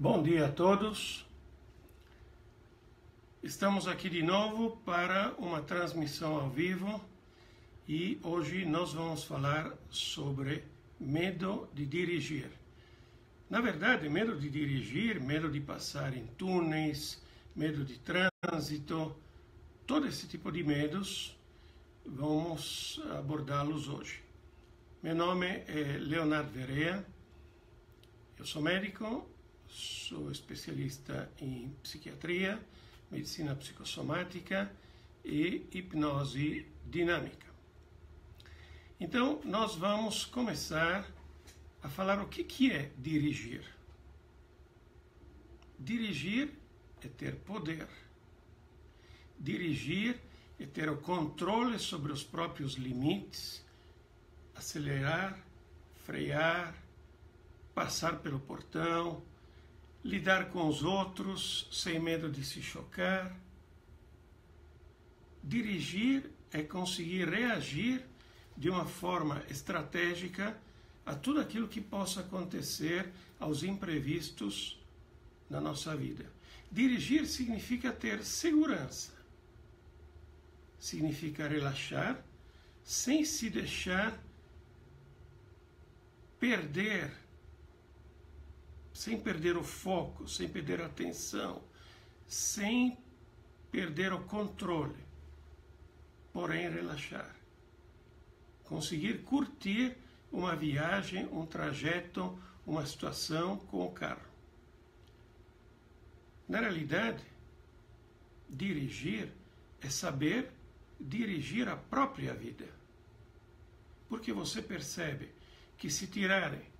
Bom dia a todos. Estamos aqui de novo para uma transmissão ao vivo e hoje nós vamos falar sobre medo de dirigir. Na verdade, medo de dirigir, medo de passar em túneis, medo de trânsito, todo esse tipo de medos vamos abordá-los hoje. Meu nome é Leonardo Verea, eu sou médico, sou especialista em psiquiatria, medicina psicossomática e hipnose dinâmica. Então, nós vamos começar a falar o que é dirigir. Dirigir é ter poder. Dirigir é ter o controle sobre os próprios limites, acelerar, frear, passar pelo portão, lidar com os outros sem medo de se chocar. Dirigir é conseguir reagir de uma forma estratégica a tudo aquilo que possa acontecer, aos imprevistos na nossa vida. Dirigir significa ter segurança, significa relaxar sem se deixar perder, sem perder o foco, sem perder a atenção, sem perder o controle, porém relaxar. Conseguir curtir uma viagem, um trajeto, uma situação com o carro. Na realidade, dirigir é saber dirigir a própria vida. Porque você percebe que se tirarem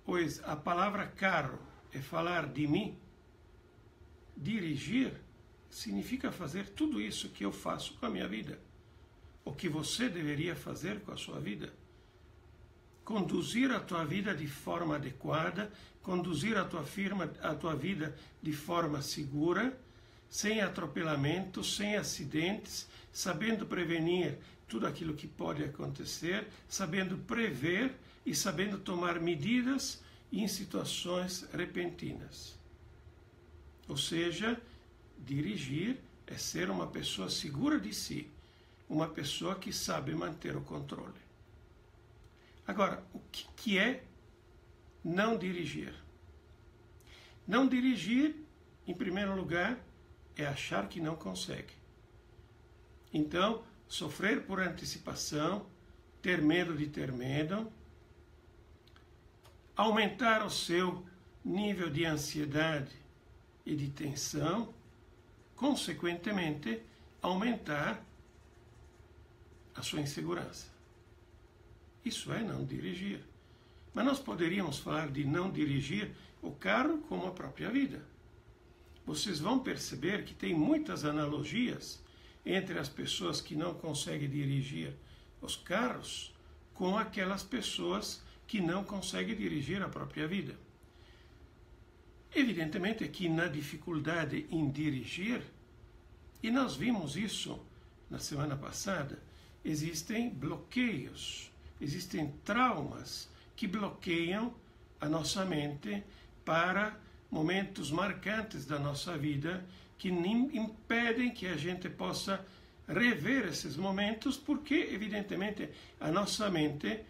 pois a palavra carro é falar de mim, dirigir significa fazer tudo isso que eu faço com a minha vida, o que você deveria fazer com a sua vida. Conduzir a tua vida de forma adequada, conduzir a tua vida de forma segura, sem atropelamento, sem acidentes, sabendo prevenir tudo aquilo que pode acontecer, sabendo prever e sabendo tomar medidas em situações repentinas. Ou seja, dirigir é ser uma pessoa segura de si, uma pessoa que sabe manter o controle. Agora, o que é não dirigir? Não dirigir, em primeiro lugar, é achar que não consegue. Então, sofrer por antecipação, ter medo de ter medo, aumentar o seu nível de ansiedade e de tensão, consequentemente, aumentar a sua insegurança. Isso é não dirigir. Mas nós poderíamos falar de não dirigir o carro como a própria vida. Vocês vão perceber que tem muitas analogias entre as pessoas que não conseguem dirigir os carros com aquelas pessoas que não conseguem dirigir a própria vida. Evidentemente que na dificuldade em dirigir, e nós vimos isso na semana passada, existem bloqueios, existem traumas que bloqueiam a nossa mente para momentos marcantes da nossa vida que impedem que a gente possa rever esses momentos, porque, evidentemente, a nossa mente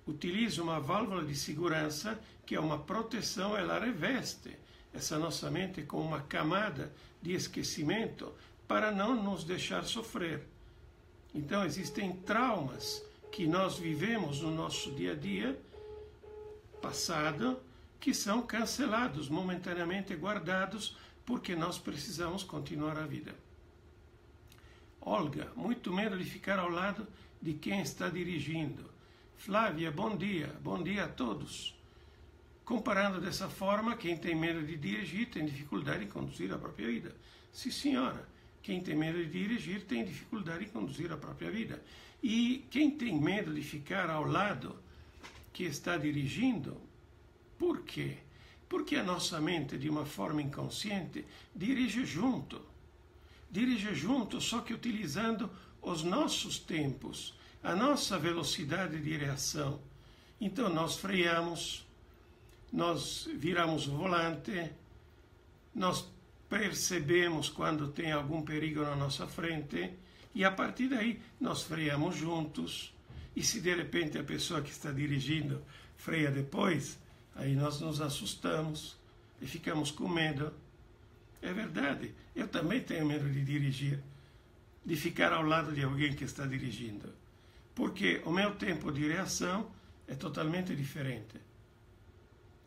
utiliza uma válvula de segurança que é uma proteção, ela reveste essa nossa mente com uma camada de esquecimento para não nos deixar sofrer. Então, existem traumas que nós vivemos no nosso dia a dia passado que são cancelados, momentaneamente guardados, porque nós precisamos continuar a vida. Olga, muito medo de ficar ao lado de quem está dirigindo. Flávia, bom dia a todos. Comparando dessa forma, quem tem medo de dirigir tem dificuldade em conduzir a própria vida. Sim, senhora, quem tem medo de dirigir tem dificuldade em conduzir a própria vida. E quem tem medo de ficar ao lado que está dirigindo, por quê? Porque a nossa mente, de uma forma inconsciente, dirige junto, só que utilizando os nossos tempos, a nossa velocidade de reação. Então nós freamos, nós viramos o volante, nós percebemos quando tem algum perigo na nossa frente e a partir daí nós freamos juntos. E se de repente a pessoa que está dirigindo freia depois, aí nós nos assustamos e ficamos com medo. É verdade, eu também tenho medo de dirigir, de ficar ao lado de alguém que está dirigindo, porque o meu tempo de reação é totalmente diferente.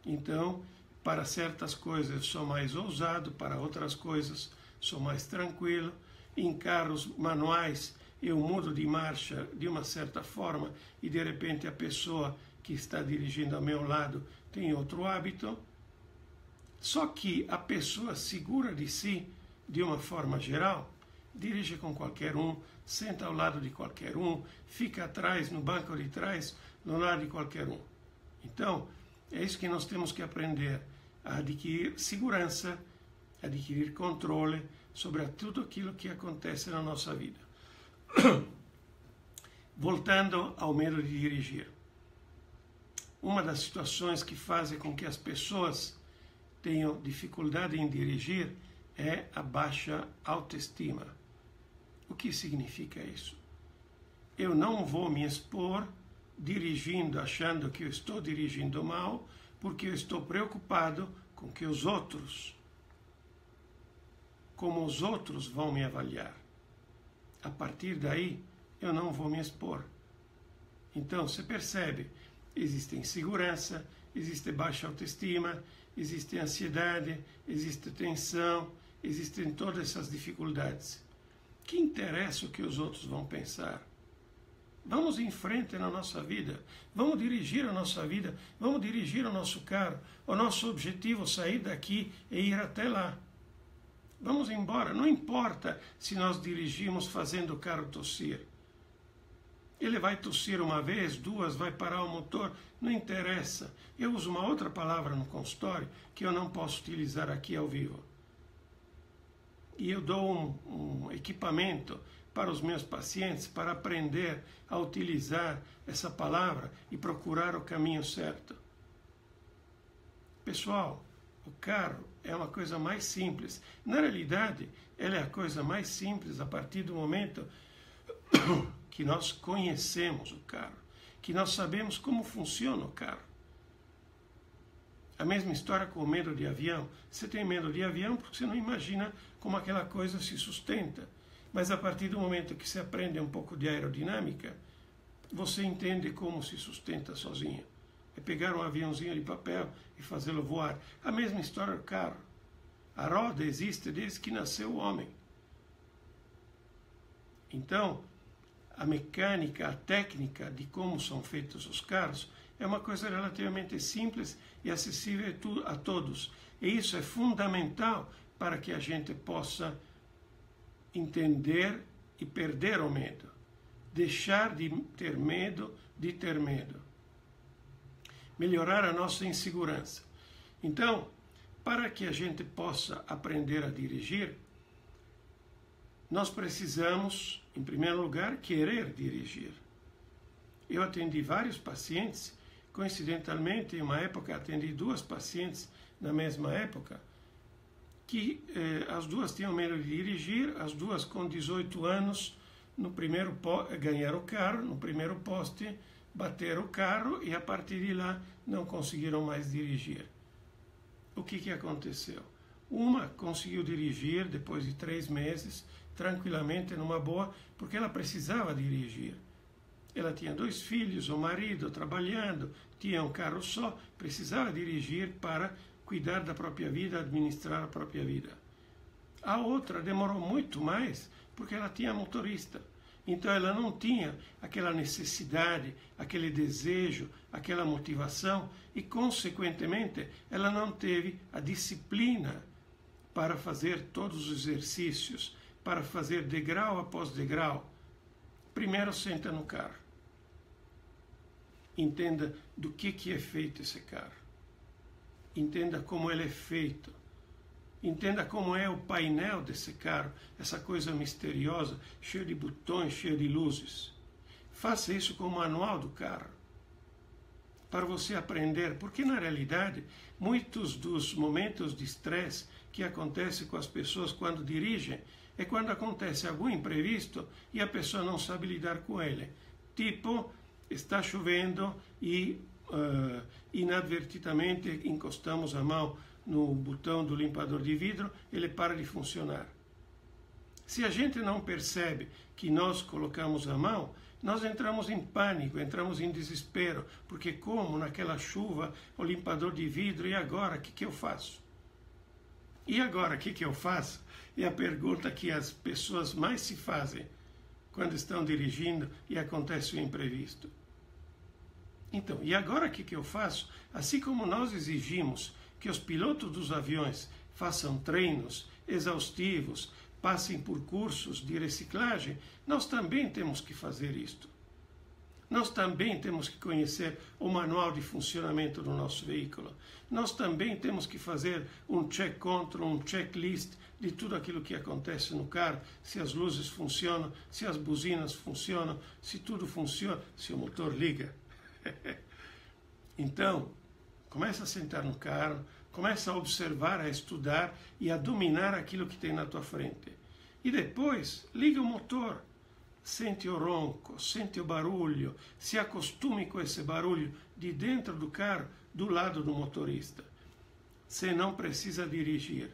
Então, para certas coisas eu sou mais ousado, para outras coisas sou mais tranquilo. Em carros manuais eu mudo de marcha de uma certa forma e de repente a pessoa que está dirigindo ao meu lado tem outro hábito. Só que a pessoa segura de si, de uma forma geral, dirige com qualquer um, senta ao lado de qualquer um, fica atrás, no banco de trás, no lado de qualquer um. Então, é isso que nós temos que aprender, a adquirir segurança, adquirir controle sobre tudo aquilo que acontece na nossa vida. Voltando ao medo de dirigir. Uma das situações que fazem com que as pessoas tenham dificuldade em dirigir é a baixa autoestima. O que significa isso? Eu não vou me expor dirigindo, achando que eu estou dirigindo mal, porque eu estou preocupado com que os outros, como os outros vão me avaliar. A partir daí, eu não vou me expor. Então, você percebe, existe insegurança, existe baixa autoestima, existe ansiedade, existe tensão, existem todas essas dificuldades. Que interessa o que os outros vão pensar? Vamos em frente na nossa vida, vamos dirigir a nossa vida, vamos dirigir o nosso carro. O nosso objetivo é sair daqui e ir até lá. Vamos embora, não importa se nós dirigimos fazendo o carro tossir. Ele vai tossir uma vez, duas, vai parar o motor, não interessa. Eu uso uma outra palavra no consultório que eu não posso utilizar aqui ao vivo. E eu dou um equipamento para os meus pacientes para aprender a utilizar essa palavra e procurar o caminho certo. Pessoal, o carro é uma coisa mais simples. Na realidade, ela é a coisa mais simples a partir do momento que nós conhecemos o carro, que nós sabemos como funciona o carro. A mesma história com o medo de avião. Você tem medo de avião porque você não imagina como aquela coisa se sustenta. Mas a partir do momento que você aprende um pouco de aerodinâmica, você entende como se sustenta sozinho. É pegar um aviãozinho de papel e fazê-lo voar. A mesma história do carro. A roda existe desde que nasceu o homem. Então, a mecânica, a técnica de como são feitos os carros é uma coisa relativamente simples e acessível a todos. E isso é fundamental para que a gente possa entender e perder o medo. Deixar de ter medo de ter medo. Melhorar a nossa insegurança. Então, para que a gente possa aprender a dirigir, nós precisamos, em primeiro lugar, querer dirigir. Eu atendi vários pacientes, coincidentalmente, em uma época atendi 2 pacientes na mesma época, que as duas tinham medo de dirigir, as duas com 18 anos, no primeiro ganharam o carro, no primeiro poste, bateram o carro e a partir de lá não conseguiram mais dirigir. O que aconteceu? Uma conseguiu dirigir depois de 3 meses, tranquilamente, numa boa, porque ela precisava dirigir. Ela tinha 2 filhos, um marido trabalhando, tinha um carro só, precisava dirigir para cuidar da própria vida, administrar a própria vida. A outra demorou muito mais, porque ela tinha motorista. Então ela não tinha aquela necessidade, aquele desejo, aquela motivação e, consequentemente, ela não teve a disciplina para fazer todos os exercícios, para fazer degrau após degrau. Primeiro senta no carro. Entenda do que é feito esse carro. Entenda como ele é feito. Entenda como é o painel desse carro, essa coisa misteriosa, cheia de botões, cheia de luzes. Faça isso com o manual do carro. para você aprender, porque na realidade muitos dos momentos de estresse que acontecem com as pessoas quando dirigem é quando acontece algum imprevisto e a pessoa não sabe lidar com ele. Tipo, está chovendo e inadvertidamente encostamos a mão no botão do limpador de vidro, ele para de funcionar. Se a gente não percebe que nós colocamos a mão, nós entramos em pânico, entramos em desespero, porque como naquela chuva, o limpador de vidro, e agora, o que eu faço? E agora, o que eu faço? É a pergunta que as pessoas mais se fazem quando estão dirigindo e acontece o imprevisto. Então, e agora o que eu faço? Assim como nós exigimos que os pilotos dos aviões façam treinos exaustivos, passem por cursos de reciclagem, nós também temos que fazer isto. Nós também temos que conhecer o manual de funcionamento do nosso veículo. Nós também temos que fazer um check-control, um checklist de tudo aquilo que acontece no carro, se as luzes funcionam, se as buzinas funcionam, se tudo funciona, se o motor liga. Então, começa a sentar no carro, começa a observar, a estudar e a dominar aquilo que tem na tua frente. E depois, liga o motor, sente o ronco, sente o barulho, se acostume com esse barulho de dentro do carro, do lado do motorista. Você não precisa dirigir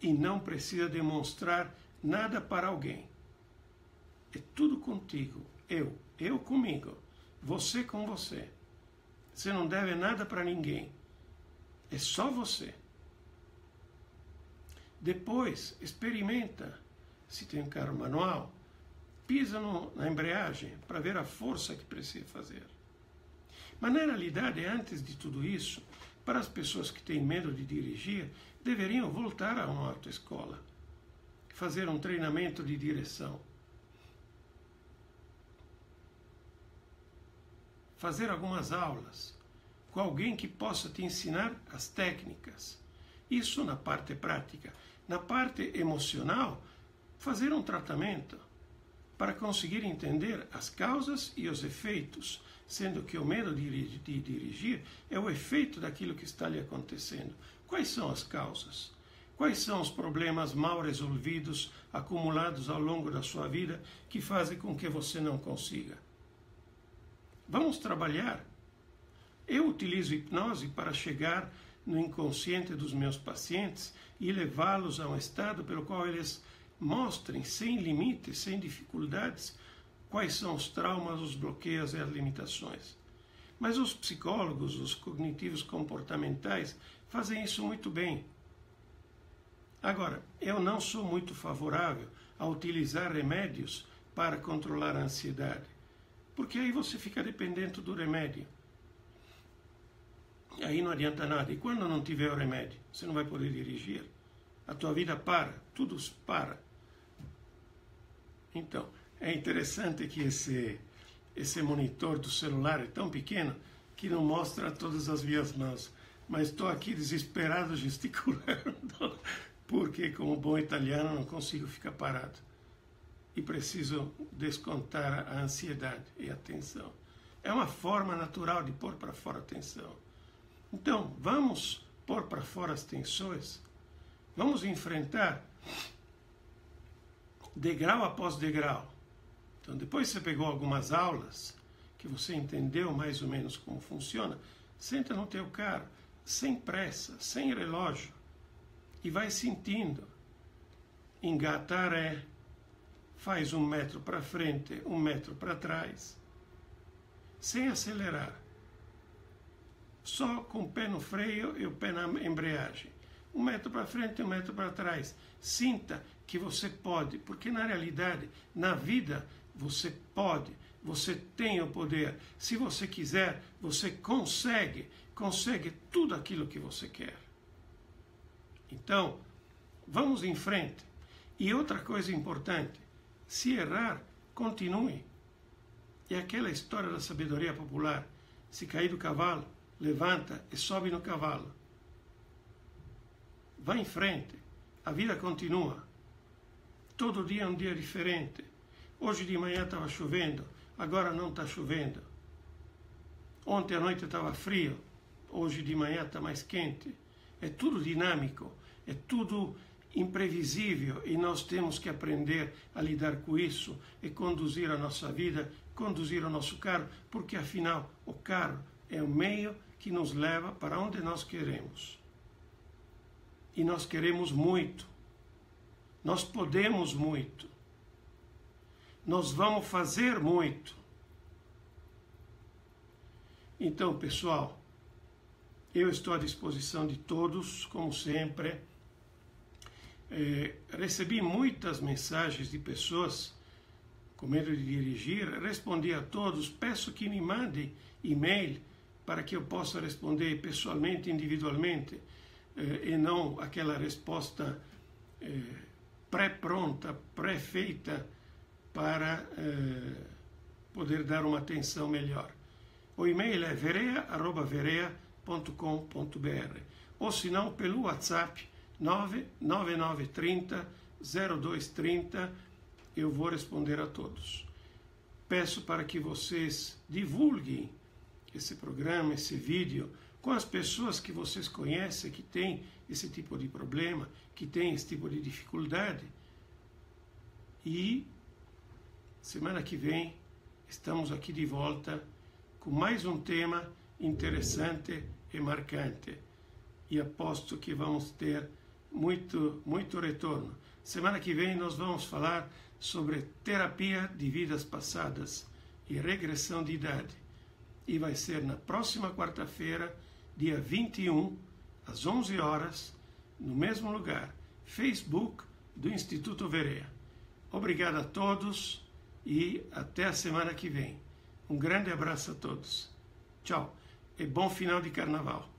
e não precisa demonstrar nada para alguém. É tudo contigo, eu comigo, você com você. Você não deve nada para ninguém. É só você. Depois, experimenta. Se tem um carro manual, pisa na embreagem para ver a força que precisa fazer. Mas na realidade, antes de tudo isso, para as pessoas que têm medo de dirigir, deveriam voltar a uma autoescola, fazer um treinamento de direção, fazer algumas aulas com alguém que possa te ensinar as técnicas. Isso na parte prática. Na parte emocional, fazer um tratamento para conseguir entender as causas e os efeitos, sendo que o medo de dirigir é o efeito daquilo que está lhe acontecendo. Quais são as causas? Quais são os problemas mal resolvidos, acumulados ao longo da sua vida, que fazem com que você não consiga? Vamos trabalhar. Eu utilizo hipnose para chegar no inconsciente dos meus pacientes e levá-los a um estado pelo qual eles mostrem, sem limites, sem dificuldades, quais são os traumas, os bloqueios e as limitações. Mas os psicólogos, os cognitivos comportamentais, fazem isso muito bem. Agora, eu não sou muito favorável a utilizar remédios para controlar a ansiedade, porque aí você fica dependente do remédio. Aí não adianta nada. E quando não tiver o remédio, você não vai poder dirigir. A tua vida para, tudo para. Então, é interessante que esse monitor do celular é tão pequeno que não mostra todas as minhas mãos. Mas estou aqui desesperado gesticulando, porque como bom italiano não consigo ficar parado. E preciso descontar a ansiedade e a tensão. É uma forma natural de pôr para fora a tensão. Então, vamos pôr para fora as tensões, vamos enfrentar degrau após degrau. Então, depois que você pegou algumas aulas, que você entendeu mais ou menos como funciona, senta no teu carro, sem pressa, sem relógio, e vai sentindo. Engatar faz 1 metro para frente, 1 metro para trás, sem acelerar. Só com o pé no freio e o pé na embreagem. 1 metro para frente, 1 metro para trás. Sinta que você pode, porque na realidade, na vida, você pode, você tem o poder. Se você quiser, você consegue tudo aquilo que você quer. Então, vamos em frente. E outra coisa importante, se errar, continue. É aquela história da sabedoria popular. Se cair do cavalo, levanta e sobe no cavalo. Vá em frente. A vida continua. Todo dia é um dia diferente. Hoje de manhã estava chovendo, agora não está chovendo. Ontem à noite estava frio, hoje de manhã está mais quente. É tudo dinâmico, é tudo imprevisível e nós temos que aprender a lidar com isso e conduzir a nossa vida, conduzir o nosso carro, porque afinal o carro é o meio que nos leva para onde nós queremos. E nós queremos muito. Nós podemos muito. Nós vamos fazer muito. Então, pessoal, eu estou à disposição de todos, como sempre. Recebi muitas mensagens de pessoas com medo de dirigir, respondi a todos, peço que me mandem e-mail para que eu possa responder pessoalmente, individualmente, e não aquela resposta pré-pronta, pré-feita para poder dar uma atenção melhor. O e-mail é verea@verea.com.br ou se não pelo WhatsApp 99930 0230, eu vou responder a todos. Peço para que vocês divulguem esse programa, esse vídeo, com as pessoas que vocês conhecem, que têm esse tipo de problema, que têm esse tipo de dificuldade. E semana que vem estamos aqui de volta com mais um tema interessante e marcante. E aposto que vamos ter muito retorno. Semana que vem nós vamos falar sobre terapia de vidas passadas e regressão de idade. E vai ser na próxima quarta-feira, dia 21, às 11 horas, no mesmo lugar, Facebook do Instituto Verea. Obrigado a todos e até a semana que vem. Um grande abraço a todos. Tchau e bom final de carnaval.